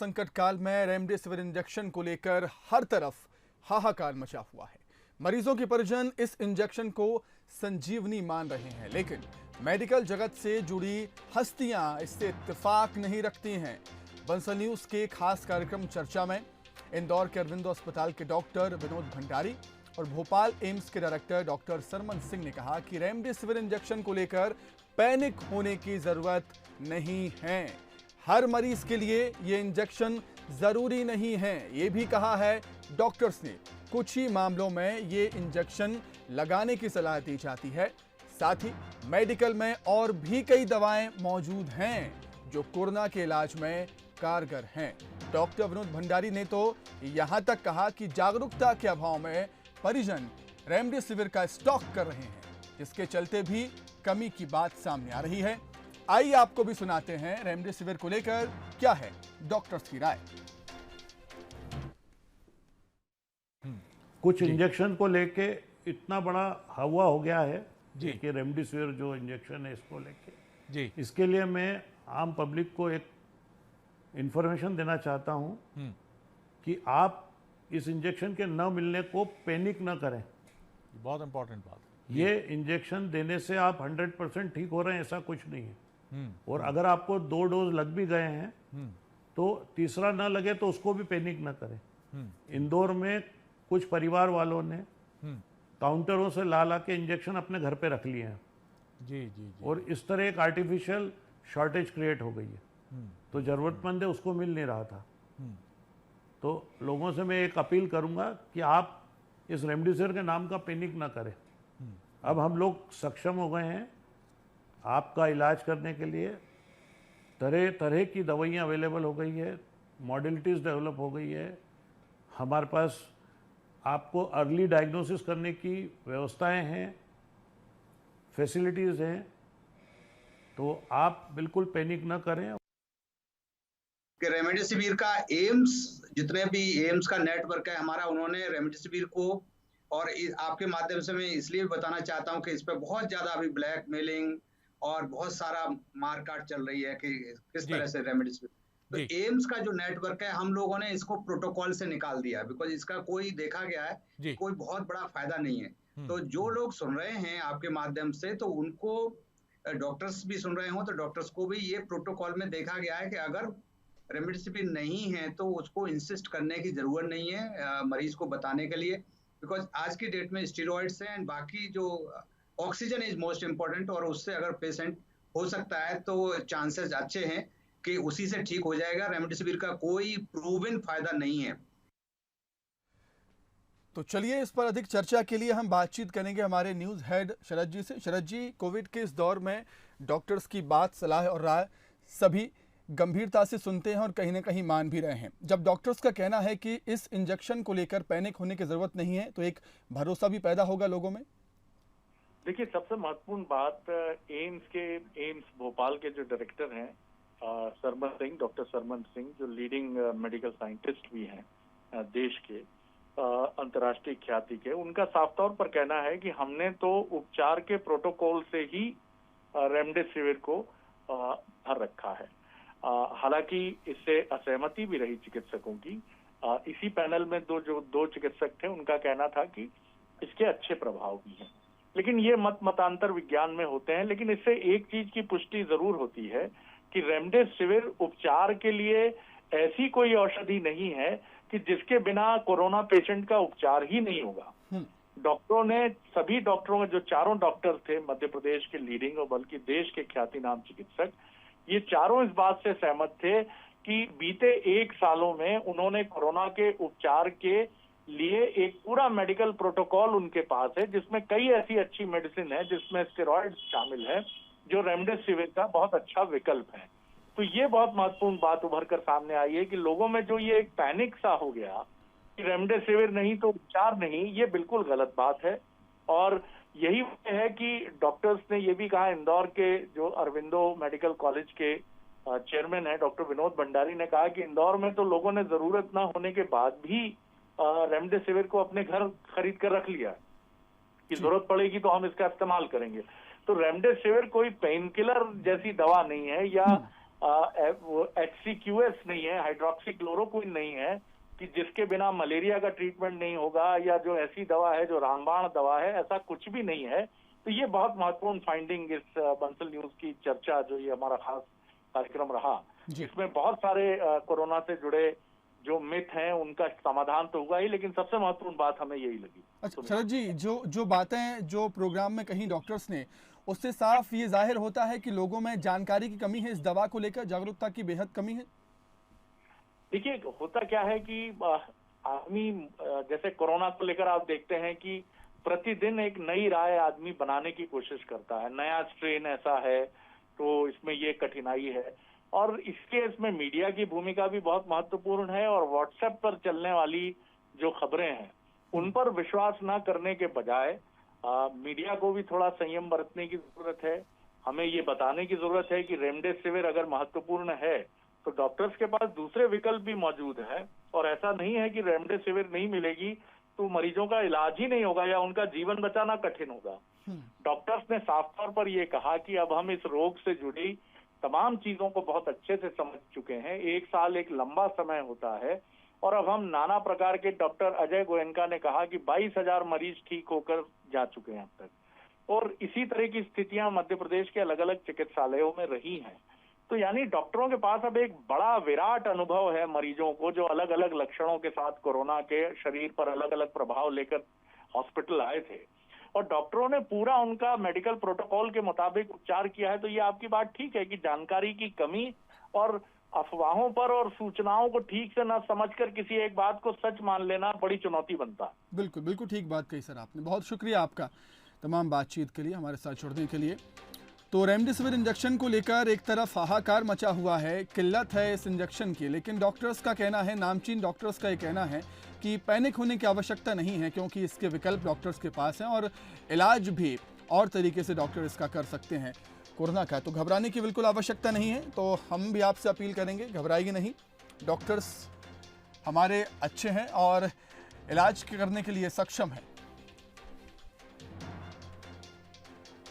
संकट काल में रेमडेसिविर इंजेक्शन को लेकर हर तरफ हाहाकार मचा हुआ है। मरीजों के परिजन इस इंजेक्शन को संजीवनी मान रहे हैं, लेकिन मेडिकल जगत से जुड़ी हस्तियां इससे इत्तेफाक नहीं रखती हैं। बंसल न्यूज के खास कार्यक्रम चर्चा में इंदौर के अरविंदो अस्पताल के डॉक्टर विनोद भंडारी और भोपाल एम्स के डायरेक्टर डॉक्टर सरमन सिंह ने कहा कि रेमडेसिविर इंजेक्शन को लेकर पैनिक होने की जरूरत नहीं है। हर मरीज के लिए ये इंजेक्शन जरूरी नहीं है, ये भी कहा है डॉक्टर्स ने। कुछ ही मामलों में ये इंजेक्शन लगाने की सलाह दी जाती है। साथ ही मेडिकल में और भी कई दवाएं मौजूद हैं जो कोरोना के इलाज में कारगर हैं। डॉक्टर विनोद भंडारी ने तो यहां तक कहा कि जागरूकता के अभाव में परिजन रेमडेसिविर का स्टॉक कर रहे हैं, जिसके चलते भी कमी की बात सामने आ रही है। आइए आपको भी सुनाते हैं रेमडेसिविर को लेकर क्या है डॉक्टर्स की राय। कुछ इंजेक्शन को लेके इतना बड़ा हवा हो गया है जी कि रेमडेसिविर जो इंजेक्शन है इसको लेके जी, इसके लिए मैं आम पब्लिक को एक इंफॉर्मेशन देना चाहता हूं कि आप इस इंजेक्शन के न मिलने को पैनिक न करें। बहुत इंपॉर्टेंट बात। ये इंजेक्शन देने से आप 100% ठीक हो रहे हैं ऐसा कुछ नहीं है। और अगर आपको 2 डोज लग भी गए हैं तो तीसरा ना लगे तो उसको भी पैनिक ना करें। इंदौर में कुछ परिवार वालों ने काउंटरों से ला के इंजेक्शन अपने घर पे रख लिए हैं जी, जी, जी। और इस तरह एक आर्टिफिशियल शॉर्टेज क्रिएट हो गई है। तो जरूरतमंद है उसको मिल नहीं रहा था। तो लोगों से मैं एक अपील करूंगा कि आप इस रेमडेसिविर के नाम का पैनिक ना करें। अब हम लोग सक्षम हो गए हैं आपका इलाज करने के लिए। तरह तरह की दवाइयाँ अवेलेबल हो गई है, मॉडलिटीज़ डेवलप हो गई है। हमारे पास आपको अर्ली डायग्नोसिस करने की व्यवस्थाएं हैं, फैसिलिटीज़ हैं। तो आप बिल्कुल पैनिक ना करें। कि रेमडेसिविर का एम्स, जितने भी एम्स का नेटवर्क है हमारा, उन्होंने रेमडेसिविर को, और आपके माध्यम से मैं इसलिए बताना चाहता हूं कि इस पर बहुत ज्यादा अभी ब्लैकमेलिंग और बहुत सारा मारकाट चल रही है कि किस तरह से रेमडेसिविर, तो एम्स का जो नेटवर्क है हम लोगों ने इसको प्रोटोकॉल से निकाल दिया, बिकॉज इसका कोई देखा गया है कोई बहुत बड़ा फायदा नहीं है। तो जो लोग सुन रहे हैं आपके माध्यम से, तो उनको, डॉक्टर्स भी सुन रहे हो तो डॉक्टर्स को भी ये प्रोटोकॉल में देखा गया है कि अगर रेमडेसिविर नहीं है तो उसको इंसिस्ट करने की जरूरत नहीं है मरीज को बताने के लिए, बिकॉज आज की डेट में स्टेरॉइड्स हैं एंड बाकी जो ऑक्सीजन इज मोस्ट इम्पोर्टेंट, और उससे अगर पेशेंट हो सकता है तो चांसेस अच्छे हैं कि उसी से ठीक हो जाएगा। रेमडेसिविर का कोई प्रूवन फायदा नहीं है। तो चलिए इस पर अधिक चर्चा के लिए हम बातचीत करेंगे हमारे न्यूज़ हेड शरद जी से। शरद जी, कोविड के इस दौर में डॉक्टर्स की बात, सलाह और राय सभी गंभीरता से सुनते हैं और कहीं ना कहीं मान भी रहे हैं। जब डॉक्टर्स का कहना है कि इस इंजेक्शन को लेकर पैनिक होने की जरूरत नहीं है, तो एक भरोसा भी पैदा होगा लोगों में। देखिए, सबसे महत्वपूर्ण बात, एम्स भोपाल के जो डायरेक्टर हैं सरमन सिंह, डॉक्टर सरमन सिंह, जो लीडिंग मेडिकल साइंटिस्ट भी हैं देश के, अंतर्राष्ट्रीय ख्याति के, उनका साफ तौर पर कहना है कि हमने तो उपचार के प्रोटोकॉल से ही रेमडेसिविर को भर रखा है। हालांकि इससे असहमति भी रही चिकित्सकों की। इसी पैनल में दो चिकित्सक थे, उनका कहना था कि इसके अच्छे प्रभाव भी हैं, लेकिन ये मतांतर विज्ञान में होते हैं। लेकिन इससे एक चीज की पुष्टि जरूर होती है कि रेमडेसिविर उपचार के लिए ऐसी कोई औषधि नहीं है कि जिसके बिना कोरोना पेशेंट का उपचार ही नहीं होगा। डॉक्टरों ने, सभी डॉक्टरों, जो चारों डॉक्टर थे मध्य प्रदेश के लीडिंग और बल्कि देश के ख्यातिनाम चिकित्सक, ये चारों इस बात से सहमत थे कि बीते 1 सालों में उन्होंने कोरोना के उपचार के लिए एक पूरा मेडिकल प्रोटोकॉल उनके पास है, जिसमें कई ऐसी अच्छी मेडिसिन है जिसमें स्टेरॉइड शामिल है, जो रेमडेसिविर का बहुत अच्छा विकल्प है। तो ये बहुत महत्वपूर्ण बात उभर कर सामने आई है कि लोगों में जो ये एक पैनिक सा हो गया कि रेमडेसिविर नहीं तो उपचार नहीं, ये बिल्कुल गलत बात है। और यही वजह है कि डॉक्टर्स ने ये भी कहा, इंदौर के जो अरविंदो मेडिकल कॉलेज के चेयरमैन है डॉक्टर विनोद भंडारी ने कहा कि इंदौर में तो लोगों ने जरूरत ना होने के बाद भी रेमडेसिविर को अपने घर खरीद कर रख लिया कि जरूरत पड़ेगी तो हम इसका इस्तेमाल करेंगे। तो रेमडेसिविर कोई पेन किलर जैसी दवा नहीं है या HCQS नहीं है, हाइड्रोक्सीक्लोरोक्विन नहीं है कि जिसके बिना मलेरिया का ट्रीटमेंट नहीं होगा, या जो ऐसी दवा है जो रामबाण दवा है, ऐसा कुछ भी नहीं है। तो ये बहुत महत्वपूर्ण फाइंडिंग इस बंसल न्यूज की चर्चा, जो ये हमारा खास कार्यक्रम रहा, इसमें बहुत सारे कोरोना से जुड़े जो मिथ हैं उनका समाधान तो हुआ ही, लेकिन सबसे महत्वपूर्ण बात हमें यही लगी। अच्छा शरद जी, जो बातें जो प्रोग्राम में कही डॉक्टर्स ने, उससे साफ ये जाहिर होता है कि लोगों में जानकारी की कमी है, इस दवा को लेकर जागरूकता की बेहद कमी है। देखिए, होता क्या है कि आदमी जैसे कोरोना को लेकर आप देखते हैं कि प्रतिदिन एक नई राय आदमी बनाने की कोशिश करता है। नया स्ट्रेन ऐसा है तो इसमें ये कठिनाई है, और इसमें मीडिया की भूमिका भी बहुत महत्वपूर्ण है। और व्हाट्सएप पर चलने वाली जो खबरें हैं उन पर विश्वास न करने के बजाय मीडिया को भी थोड़ा संयम बरतने की जरूरत है। हमें ये बताने की जरूरत है कि रेमडेसिविर अगर महत्वपूर्ण है तो डॉक्टर्स के पास दूसरे विकल्प भी मौजूद है, और ऐसा नहीं है कि रेमडेसिविर नहीं मिलेगी तो मरीजों का इलाज ही नहीं होगा या उनका जीवन बचाना कठिन होगा। डॉक्टर्स ने साफ तौर पर यह कहा कि अब हम इस रोग से जुड़ी तमाम चीजों को बहुत अच्छे से समझ चुके हैं। 1 साल एक लंबा समय होता है, और अब हम नाना प्रकार के, डॉक्टर अजय गोयनका ने कहा कि 22,000 मरीज ठीक होकर जा चुके हैं अब तक, और इसी तरह की स्थितियां मध्य प्रदेश के अलग अलग चिकित्सालयों में रही हैं। तो यानी डॉक्टरों के पास अब एक बड़ा विराट अनुभव है मरीजों को, जो अलग अलग लक्षणों के साथ कोरोना के शरीर पर अलग अलग प्रभाव लेकर हॉस्पिटल आए थे, और डॉक्टरों ने पूरा उनका मेडिकल प्रोटोकॉल के मुताबिक उपचार किया है। तो ये आपकी बात ठीक है कि जानकारी की कमी और अफवाहों पर और सूचनाओं को ठीक से न समझकर किसी एक बात को सच मान लेना बड़ी चुनौती बनता है। बिल्कुल बिल्कुल ठीक बात कही सर आपने। बहुत शुक्रिया आपका तमाम बातचीत के लिए, हमारे साथ जुड़ने के लिए। तो रेमडेसिविर इंजेक्शन को लेकर एक तरफ हाहाकार मचा हुआ है, किल्लत है इस इंजेक्शन की, लेकिन डॉक्टर्स का कहना है, नामचीन डॉक्टर्स का ये कहना है कि पैनिक होने की आवश्यकता नहीं है, क्योंकि इसके विकल्प डॉक्टर्स के पास हैं और इलाज भी और तरीके से डॉक्टर इसका कर सकते हैं कोरोना का। तो घबराने की बिल्कुल आवश्यकता नहीं है। तो हम भी आपसे अपील करेंगे, घबराइए नहीं, डॉक्टर्स हमारे अच्छे हैं और इलाज करने के लिए सक्षम हैं।